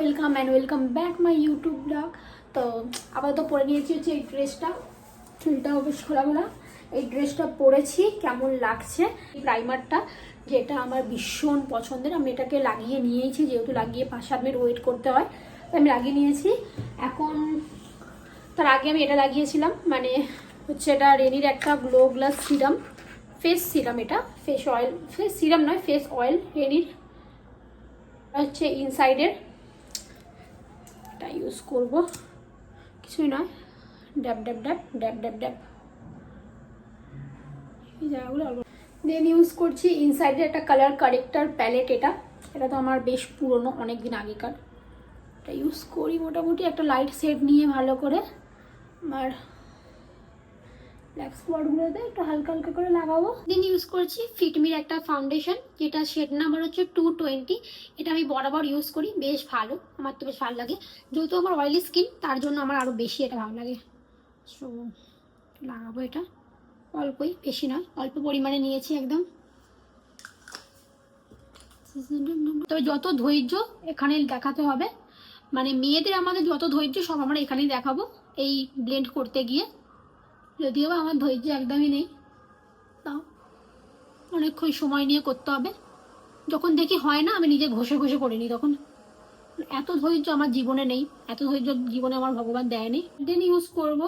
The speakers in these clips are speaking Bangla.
Welcome and welcome back my YouTube blog. তো আপাতত পরে নিয়েছি হচ্ছে এই ড্রেসটা, চুলটাও বেশ খোলা খোলা। এই ড্রেসটা পরেছি, কেমন লাগছে। প্রাইমারটা যেটা আমার ভীষণ পছন্দের, আমি এটাকে লাগিয়ে নিয়েছি, যেহেতু লাগিয়ে 5-7 মিনিট ওয়েট করতে হয়, তাই আমি লাগিয়ে নিয়েছি। এখন তার আগে আমি এটা লাগিয়েছিলাম, মানে হচ্ছে এটা রেনির একটা glow glass serum, face serum. এটা ফেস অয়েল, ফেস সিরাম নয়, ফেস অয়েল রেনির হচ্ছে ইনসাইডের। এটা ইউজ করব, কিছুই নয়, ড্যাব ড্যাব ড্যাব ড্যাব ড্যাব ড্যাব এই জায়গাগুলো। দেন ইউজ করছি ইনসাইডের একটা কালার কারেক্টার প্যালেট। এটা তো আমার বেশ পুরনো, অনেক দিন আগেকার। এটা ইউজ করি মোটামুটি একটা লাইট শেড নিয়ে ভালো করে, আর ব্ল্যাক স্পটগুলোতে একটু হালকা হালকা করে লাগাবো। দেন ইউজ করছি ফিটমির একটা ফাউন্ডেশন, যেটা শেড নাম্বার হচ্ছে 220। এটা আমি বরাবর ইউজ করি, বেশ ভালো, আমার তো বেশ ভালো লাগে। যেহেতু আমার অয়েলি স্কিন, তার জন্য আমার আরও বেশি এটা ভালো লাগে। সো লাগাবো এটা অল্পই, বেশি নয়, অল্প পরিমাণে নিয়েছি একদম। তবে যত ধৈর্য এখানে দেখাতে হবে, মানে মেয়েদের আমাদের যত ধৈর্য সব আমরা এখানেই দেখাবো এই ব্লেন্ড করতে গিয়ে। যদিও বা আমার ধৈর্য একদমই নেই, তাও অনেকক্ষণ সময় নিয়ে করতে হবে। যখন দেখি হয় না, আমি নিজে ঘষে ঘষে করে নিই। তখন এত ধৈর্য আমার জীবনে নেই, এত ধৈর্য জীবনে আমার ভগবান দেয়নি। দেন ইউজ করব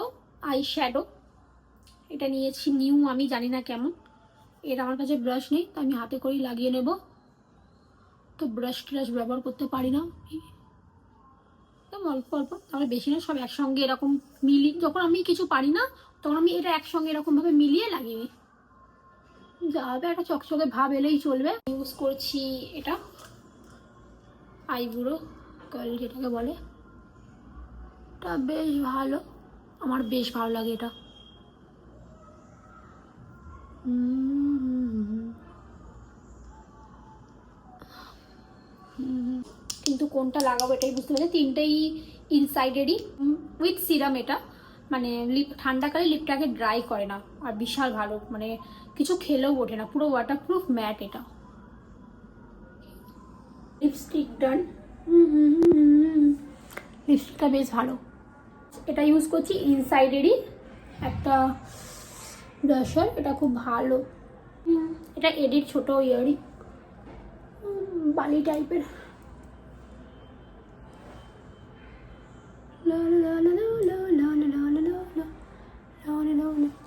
আই শ্যাডো। এটা নিয়েছি নিউ, আমি জানি না কেমন। এর আমার কাছে ব্রাশ নেই, তো আমি হাতে করেই লাগিয়ে নেব। তো ব্রাশ ট্রাশ ব্যবহার করতে পারি না, অল্প অল্প, তাহলে বেশি না, সব একসঙ্গে এরকম মিলিয়ে, যখন আমি কিছু পারি না তখন আমি এটা একসঙ্গে এরকমভাবে মিলিয়ে লাগিয়ে নিই। যা হবে একটা চকচকে ভাব এলেই চলবে। ইউজ করছি এটা আইব্রো কার্ল যেটাকে বলে, এটা বেশ ভালো, আমার বেশ ভালো লাগে এটা। কিন্তু কোনটা লাগাবো এটাই বুঝতে পারছি। তিনটেই ইনসাইডেরই উইথ সিরাম। এটা মানে লিপ ঠান্ডাকালে লিপটাকে ড্রাই করে না, আর বিশাল ভালো, মানে কিছু খেলেও ওঠে না, পুরো ওয়াটারপ্রুফ ম্যাট এটা। লিপস্টিক ডান, লিপস্টিকটা বেশ ভালো। এটা ইউজ করছি ইনসাইডেরই একটা ব্রাশার, এটা খুব ভালো। এটা এডির ছোট ইয়ারিং, বালি টাইপের।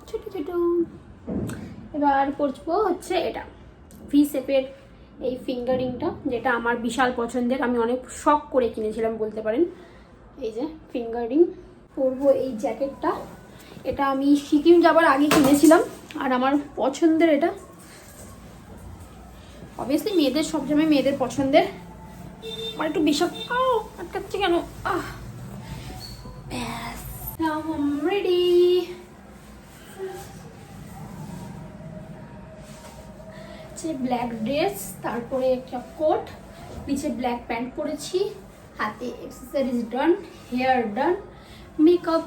ছোট ছোট। এবার করবো হচ্ছে এটা ভি শেপের এই ফিঙ্গারিংটা, যেটা আমার বিশাল পছন্দের, আমি অনেক শখ করে কিনেছিলাম বলতে পারেন। এই যে ফিঙ্গারিং পরবো। এই জ্যাকেটটা, এটা আমি সিকিম যাবার আগে কিনেছিলাম, আর আমার পছন্দের এটা। অবভিয়াসলি মেয়েদের, সবসময় মেয়েদের পছন্দের। আমার একটু বিশাল আটকাচ্ছে কেন, ব্যাস now I am ready. Black dress, তারপরে একটা কোট, নিচে ব্ল্যাক প্যান্ট পরেছি, হাতে অ্যাক্সেসরিজ ডান, হেয়ার ডান, মেকআপ